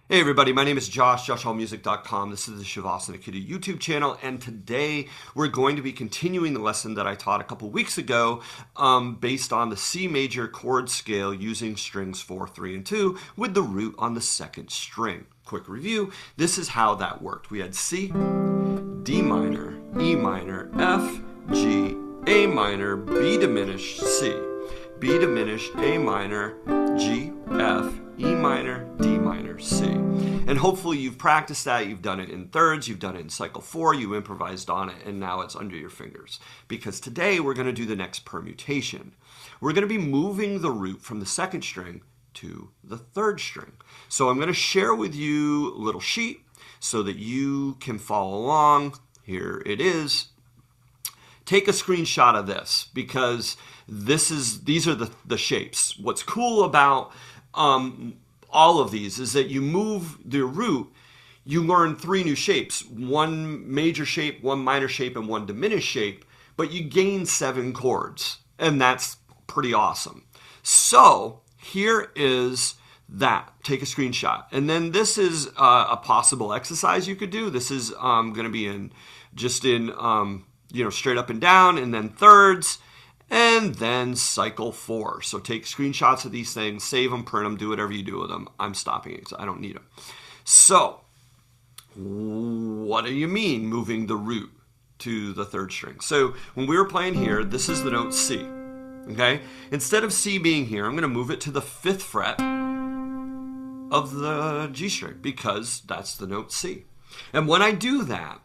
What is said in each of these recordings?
Hey everybody, my name is Josh, joshhallmusic.com. This is the Shavasana Kiddu YouTube channel, and today we're going to be continuing the lesson that I taught a couple weeks ago based on the C Major Chord Scale using strings 4, 3, and 2 with the root on the second string. Quick review, this is how that worked. We had C, D minor, E minor, F, G, A minor, B diminished, C, B diminished, A minor, G, F, E minor, D minor, C. And hopefully you've practiced that, you've done it in thirds, you've done it in cycle 4, you improvised on it, and now it's under your fingers. Because today we're going to do the next permutation. We're going to be moving the root from the second string to the third string. So I'm going to share with you a little sheet so that you can follow along. Here it is. Take a screenshot of this because these are the shapes. What's cool about all of these is that you move the root, you learn 3 new shapes, 1 major shape, 1 minor shape, and 1 diminished shape, but you gain 7 chords, and that's pretty awesome. So here is that. Take a screenshot. And then this is a possible exercise you could do. This is going to be in straight up and down, and then thirds, and then cycle 4. So take screenshots of these things, save them, print them, do whatever you do with them. I'm stopping it because I don't need them. So what do you mean moving the root to the third string? So when we were playing here, this is the note C. Okay? Instead of C being here, I'm going to move it to the 5th fret of the G string because that's the note C. And when I do that,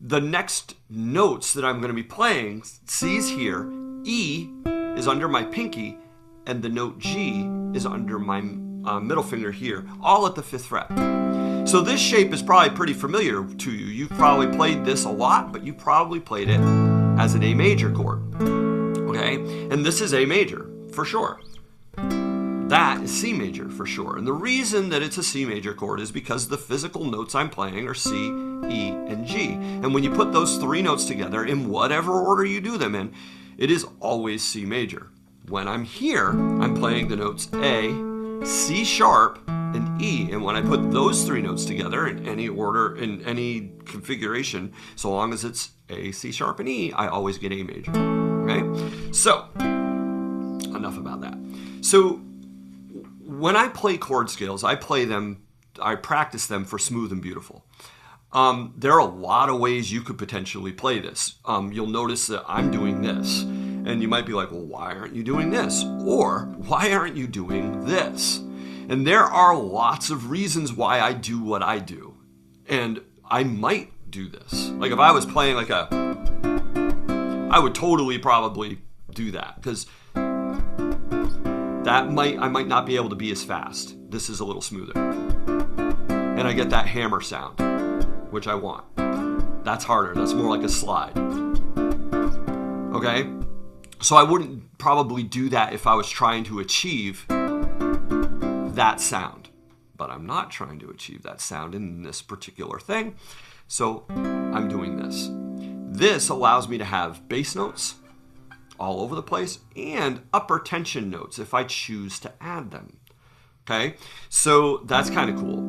the next notes that I'm going to be playing, C's here, E is under my pinky, and the note G is under my middle finger here, all at the 5th fret. So this shape is probably pretty familiar to you. You've probably played this a lot, but you probably played it as an A major chord. Okay? And this is A major, for sure. That is C major, for sure. And the reason that it's a C major chord is because the physical notes I'm playing are C, E, and G. And when you put those 3 notes together, in whatever order you do them in, it is always C major. When I'm here, I'm playing the notes A, C sharp, and E. And when I put those 3 notes together in any order, in any configuration, so long as it's A, C sharp, and E, I always get A major. Okay? So, enough about that. So, when I play chord scales, I practice them for smooth and beautiful. There are a lot of ways you could potentially play this. You'll notice that I'm doing this, and you might be like, well, why aren't you doing this? Or, why aren't you doing this? And there are lots of reasons why I do what I do. And I might do this. Like if I was playing I would totally probably do that, because I might not be able to be as fast. This is a little smoother. And I get that hammer sound, which I want. That's harder. That's more like a slide. Okay? So I wouldn't probably do that if I was trying to achieve that sound. But I'm not trying to achieve that sound in this particular thing. So I'm doing this. This allows me to have bass notes all over the place and upper tension notes if I choose to add them. Okay? So that's kind of cool.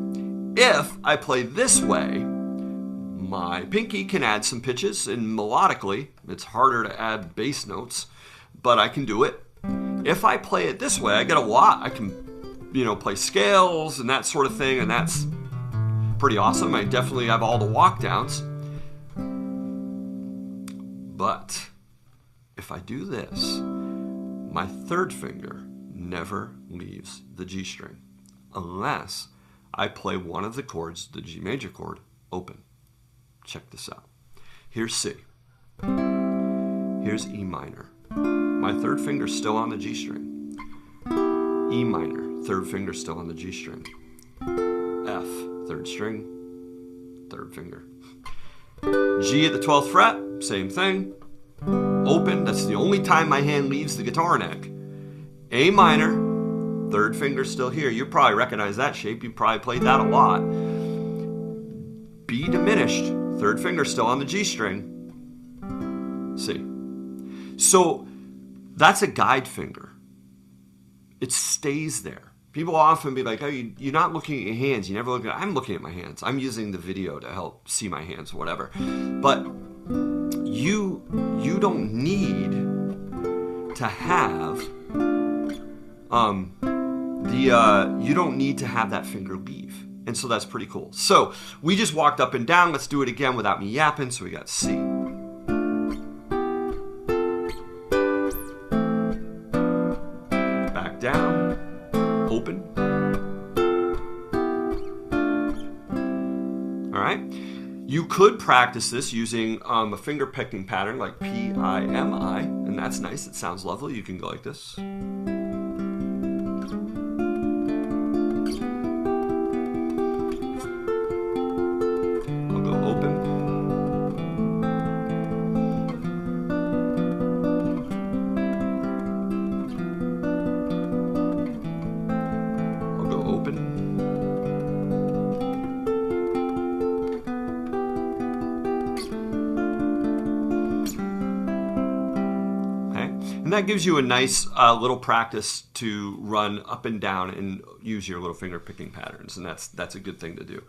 If I play this way, my pinky can add some pitches, and melodically, it's harder to add bass notes, but I can do it. If I play it this way, I get a lot. I can, play scales and that sort of thing, and that's pretty awesome. I definitely have all the walk downs. But if I do this, my 3rd finger never leaves the G string unless I play one of the chords, the G major chord, open. Check this out. Here's C. Here's E minor. My 3rd finger's still on the G string. E minor, 3rd finger still on the G string. F, 3rd string, 3rd finger. G at the 12th fret, same thing. Open, that's the only time my hand leaves the guitar neck. A minor, 3rd finger still here. You probably recognize that shape. You probably played that a lot. B diminished, 3rd finger still on the G string. C. So that's a guide finger. It stays there People often be like, oh, you're not looking at your hands. You never look at. I'm looking at my hands. I'm using the video to help see my hands, whatever. But you don't need to have you don't need to have that finger leave. And so that's pretty cool. So we just walked up and down. Let's do it again without me yapping. So we got C. Back down. Open. All right. You could practice this using a finger picking pattern like P-I-M-I, and that's nice. It sounds lovely. You can go like this. I'll go open. I'll go open. And that gives you a nice little practice to run up and down and use your little finger picking patterns, and that's a good thing to do.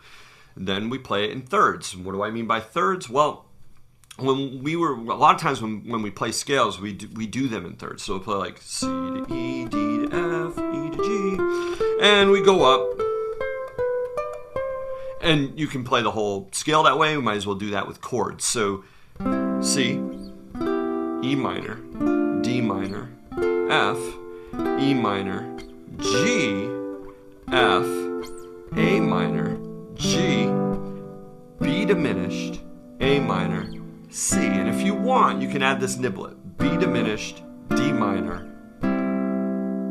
And then we play it in thirds. And what do I mean by thirds? Well, a lot of times when we play scales, we do them in thirds. So we'll play like C to E, D to F, E to G, and we go up. And you can play the whole scale that way. We might as well do that with chords. So C, E minor, D minor, F, E minor, G, F, A minor, G, B diminished, A minor, C. And if you want, you can add this niblet. B diminished, D minor,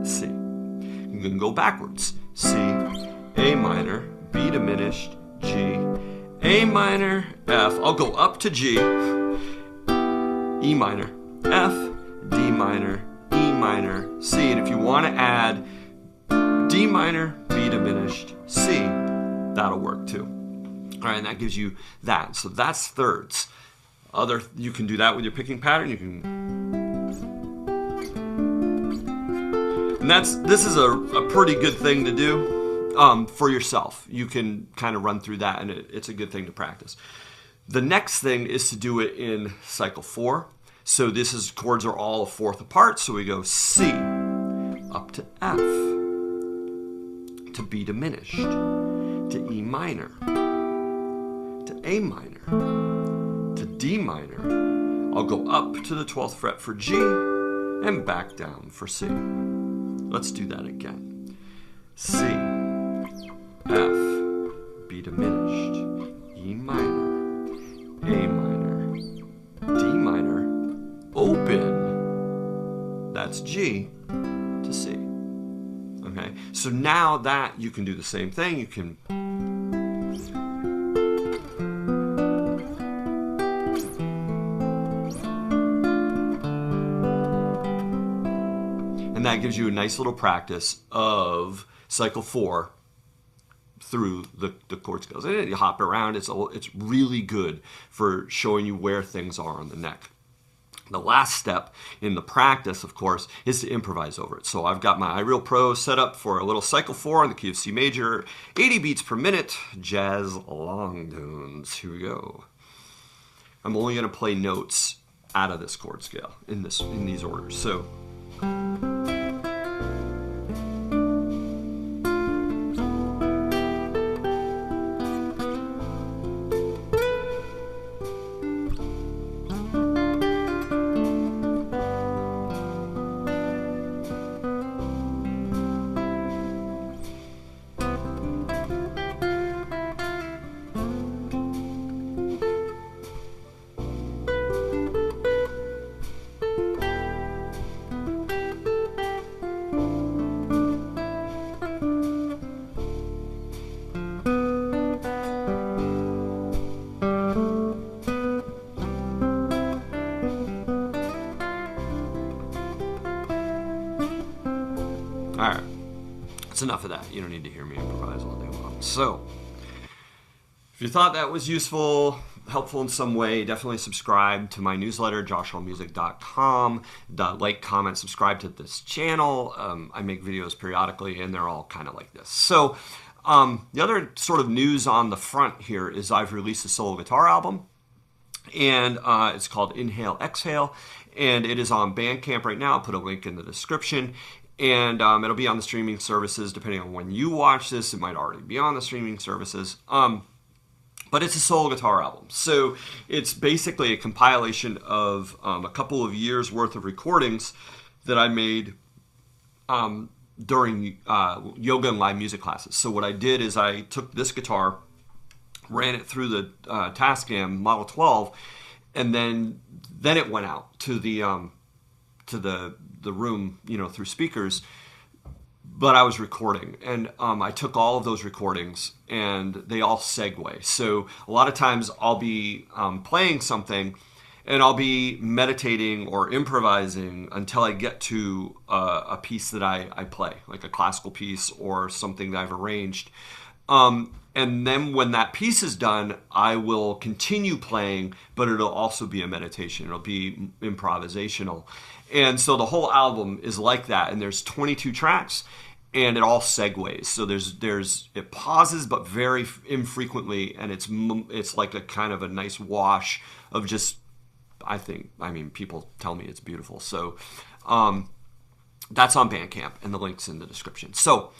C. You can go backwards. C, A minor, B diminished, G, A minor, F. I'll go up to G, E minor, F, D minor, E minor, C. And if you want to add D minor, B diminished, C, that'll work too. All right, and that gives you that. So that's thirds. You can do that with your picking pattern. You can, and this is a pretty good thing to do for yourself. You can kind of run through that, and it's a good thing to practice. The next thing is to do it in cycle 4. So chords are all a fourth apart. So we go C up to F, to B diminished, to E minor, to A minor, to D minor. I'll go up to the 12th fret for G and back down for C. Let's do that again. C, F, B diminished, E minor, A minor, D minor, open, that's G, to C. Okay, so now that you can do the same thing, you can and that gives you a nice little practice of cycle 4 through the chord scales. And you hop around, it's really good for showing you where things are on the neck. The last step in the practice, of course, is to improvise over it. So I've got my iReal Pro set up for a little cycle 4 in the key of C major, 80 beats per minute, jazz long tunes. Here we go. I'm only going to play notes out of this chord scale in these orders. So Alright, that's enough of that. You don't need to hear me improvise all day long. So, If you thought that was useful, helpful in some way, definitely subscribe to my newsletter, joshuamusic.com. Like, comment, subscribe to this channel. I make videos periodically, and they're all kind of like this. So the other sort of news on the front here is I've released a solo guitar album, and it's called Inhale, Exhale, and it is on Bandcamp right now. I'll put a link in the description. And it'll be on the streaming services. Depending on when you watch this, it might already be on the streaming services. But it's a solo guitar album. So it's basically a compilation of a couple of years worth of recordings that I made during yoga and live music classes. So what I did is I took this guitar, ran it through the Tascam Model 12, and then it went out to the room, through speakers. But I was recording, and I took all of those recordings, and they all segue. So a lot of times I'll be playing something, and I'll be meditating or improvising until I get to a piece that I play, like a classical piece or something that I've arranged. And then when that piece is done, I will continue playing, but it'll also be a meditation. It'll be improvisational. And so the whole album is like that, and there's 22 tracks, and it all segues. So it pauses, but very infrequently, and it's like a kind of a nice wash of just, people tell me it's beautiful. So that's on Bandcamp, and the link's in the description. So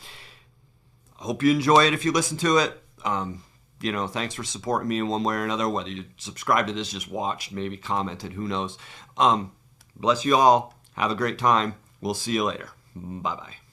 I hope you enjoy it if you listen to it. Thanks for supporting me in one way or another, whether you subscribe to this, just watched, maybe commented, who knows. Bless you all. Have a great time. We'll see you later. Bye-bye.